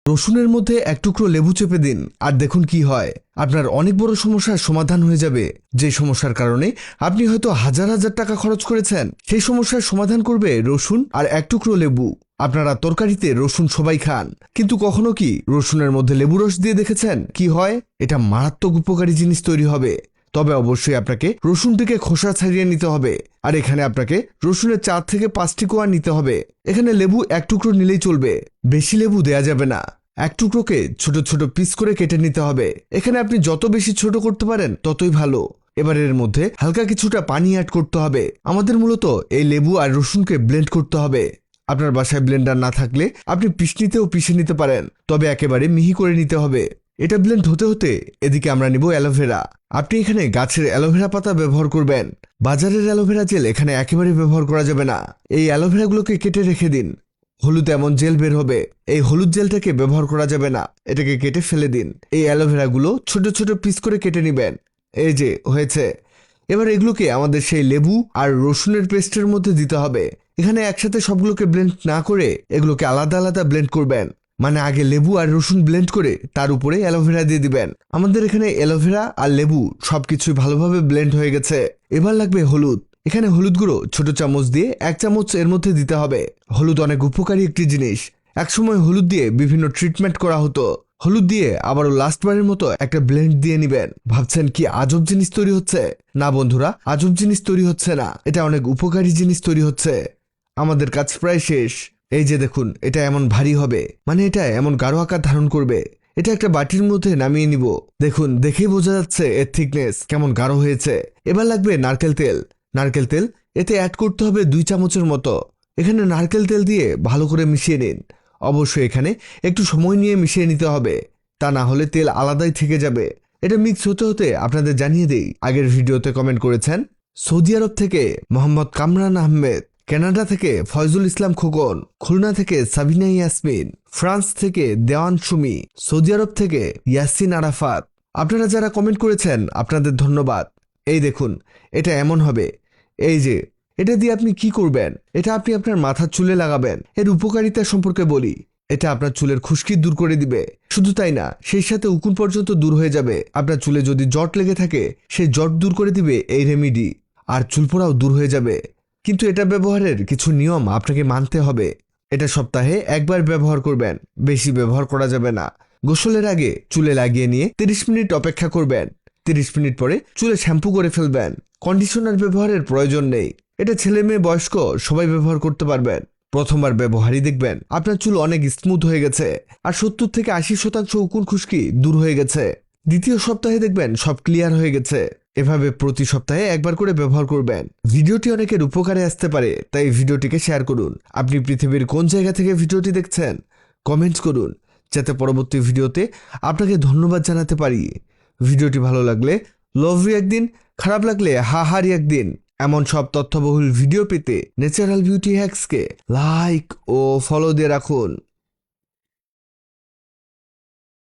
রসুনের মধ্যে এক টুকরো লেবু চেপে দিন আর দেখুন কি হয়। আপনার অনেক বড় সমস্যার সমাধান হয়ে যাবে। যে সমস্যার কারণে আপনি হয়তো হাজার হাজার টাকা খরচ করেছেন, সেই সমস্যার সমাধান করবে রসুন আর এক টুকরো লেবু। আপনারা তরকারিতে রসুন সবাই খান, কিন্তু কখনো কি রসুনের মধ্যে লেবু রস দিয়ে দেখেছেন কি হয়? এটা মারাত্মক উপকারী জিনিস তৈরি হবে। তবে অবশ্যই আপনাকে রসুনটিকে খোসা ছাড়িয়ে নিতে হবে। আর এখানে আপনাকে রসুনের 4 থেকে 5টি কোয়া নিতে হবে। এখানে লেবু এক টুকরো নিলেই চলবে, বেশি লেবু দেয়া যাবে না। এক টুকরোকে ছোট ছোট পিস করে কেটে নিতে হবে। এখানে আপনি যত বেশি ছোট করতে পারেন ততই ভালো। এবার এর মধ্যে হালকা কিছুটা পানি অ্যাড করতে হবে। আমাদের মূলত এই লেবু আর রসুনকে ব্লেন্ড করতে হবে। আপনার বাসায় ব্লেন্ডার না থাকলে আপনি পিষনিতেও পিষে নিতে পারেন, তবে একেবারে মিহি করে নিতে হবে। এটা ব্লেন্ড হতে হতে এদিকে আমরা নিব অ্যালোভেরা। আপনি এখানে গাছের অ্যালোভেরা পাতা ব্যবহার করবেন। বাজারের অ্যালোভেরা জেল এখানে একেবারে ব্যবহার করা যাবে না। এই অ্যালোভেরাগুলোকে কেটে রেখে দিন। হলুদ এমন জেল বের হবে, এই হলুদ জেলটাকে ব্যবহার করা যাবে না, এটাকে কেটে ফেলে দিন। এই অ্যালোভেরাগুলো ছোট ছোট পিস করে কেটে নিবেন। এই যে হয়েছে। এবার এগুলোকে আমাদের সেই লেবু আর রসুনের পেস্টের মধ্যে দিতে হবে। এখানে একসাথে সবগুলোকে ব্লেন্ড না করে এগুলোকে আলাদা আলাদা ব্লেন্ড করবেন। মানে আগে লেবু আর রসুন ব্লেন্ড করে তার উপরে অ্যালোভেরা দিয়ে দিবেন। আমাদের এখানে অ্যালোভেরা আর লেবু সবকিছুই ভালোভাবে ব্লেন্ড হয়ে গেছে। এবার লাগবে হলুদ। এখানে হলুদ গুঁড়ো ছোট চামচ দিয়ে 1 চামচ এর মধ্যে দিতে হবে। হলুদ অনেক উপকারী একটি জিনিস। একসময় হলুদ দিয়ে বিভিন্ন ট্রিটমেন্ট করা হতো। হলুদ দিয়ে আবারও লাস্টবারের মতো একটা ব্লেন্ড দিয়ে নিবেন। ভাবছেন কি আজব জিনিস তৈরি হচ্ছে? না বন্ধুরা, আজব জিনিস তৈরি হচ্ছে না, এটা অনেক উপকারী জিনিস তৈরি হচ্ছে। আমাদের কাজ প্রায় শেষ। এই যে দেখুন, এটা এমন ভারী হবে, মানে এটা এমন গাঢ় আকার ধারণ করবে। এটা একটা বাটির মধ্যে নামিয়ে নিব। দেখুন, দেখেই বোঝা যাচ্ছে এর থিকনেস কেমন গাঢ় হয়েছে। এবার লাগবে নারকেল তেল। নারকেল তেল এতে অ্যাড করতে হবে 2 চামচের মতো। এখানে নারকেল তেল দিয়ে ভালো করে মিশিয়ে নিন। অবশ্যই এখানে একটু সময় নিয়ে মিশিয়ে নিতে হবে, তা না হলে তেল আলাদাই থেকে যাবে। এটা মিক্স হতে হতে আপনাদের জানিয়ে দেই, আগের ভিডিওতে কমেন্ট করেছেন সৌদি আরব থেকে মোহাম্মদ কামরান আহমেদ, কানাডা থেকে ফয়জুল ইসলাম খোকন, খুলনা থেকে সাবিনা ইয়াসমিন, ফ্রান্স থেকে দেওয়ান সুমি, সৌদি আরব থেকে ইয়াসিন আরাফাত। আপনারা যারা কমেন্ট করেছেন আপনাদের ধন্যবাদ। এই দেখুন, এটা এমন হবে। এই যে এটা দিয়ে আপনি কি করবেন? এটা আপনি আপনার মাথার চুলে লাগাবেন। এর উপকারিতা সম্পর্কে বলি, এটা আপনার চুলের খুশকি দূর করে দিবে। শুধু তাই না, সেই সাথে উকুন পর্যন্ত দূর হয়ে যাবে। আপনার চুলে যদি জট লেগে থাকে সেই জট দূর করে দিবে এই রেমিডি। আর চুল পোড়াও দূর হয়ে যাবে। কিন্তু এটা ব্যবহারের কিছু নিয়ম আপনাকে মানতে হবে। এটা সপ্তাহে একবার ব্যবহার করবেন, বেশি ব্যবহার করা যাবে না। গোসলের আগে চুলে লাগিয়ে নিয়ে 30 মিনিট অপেক্ষা করবেন। 30 মিনিট পরে চুলে শ্যাম্পু করে ফেলবেন। কন্ডিশনার ব্যবহারের প্রয়োজন নেই। এটা ছেলে মেয়ে বয়স্ক সবাই ব্যবহার করতে পারবেন। প্রথমবার ব্যবহারই দেখবেন আপনার চুল অনেক স্মুথ হয়ে গেছে আর 70 থেকে 80% উকুন খুশকি দূর হয়ে গেছে। দ্বিতীয় সপ্তাহে দেখবেন সব ক্লিয়ার হয়ে গেছে। এভাবে প্রতি সপ্তাহে একবার করে ব্যবহার করবেন। ভিডিওটি অনেকের উপকারে আসতে পারে, তাই ভিডিওটিকে শেয়ার করুন। আপনি পৃথিবীর কোন জায়গা থেকে ভিডিওটি দেখছেন কমেন্টস করুন, যাতে পরবর্তী ভিডিওতে আপনাকে ধন্যবাদ জানাতে পারি। ভিডিওটি ভালো লাগলে লভ রিঅ্যাক্ট দিন, খারাপ লাগলে হা রিঅ্যাক্ট দিন। এমন সব তথ্যবহুল ভিডিও পেতে ন্যাচারাল বিউটি হ্যাক্সকে লাইক ও ফলো দিয়ে রাখুন।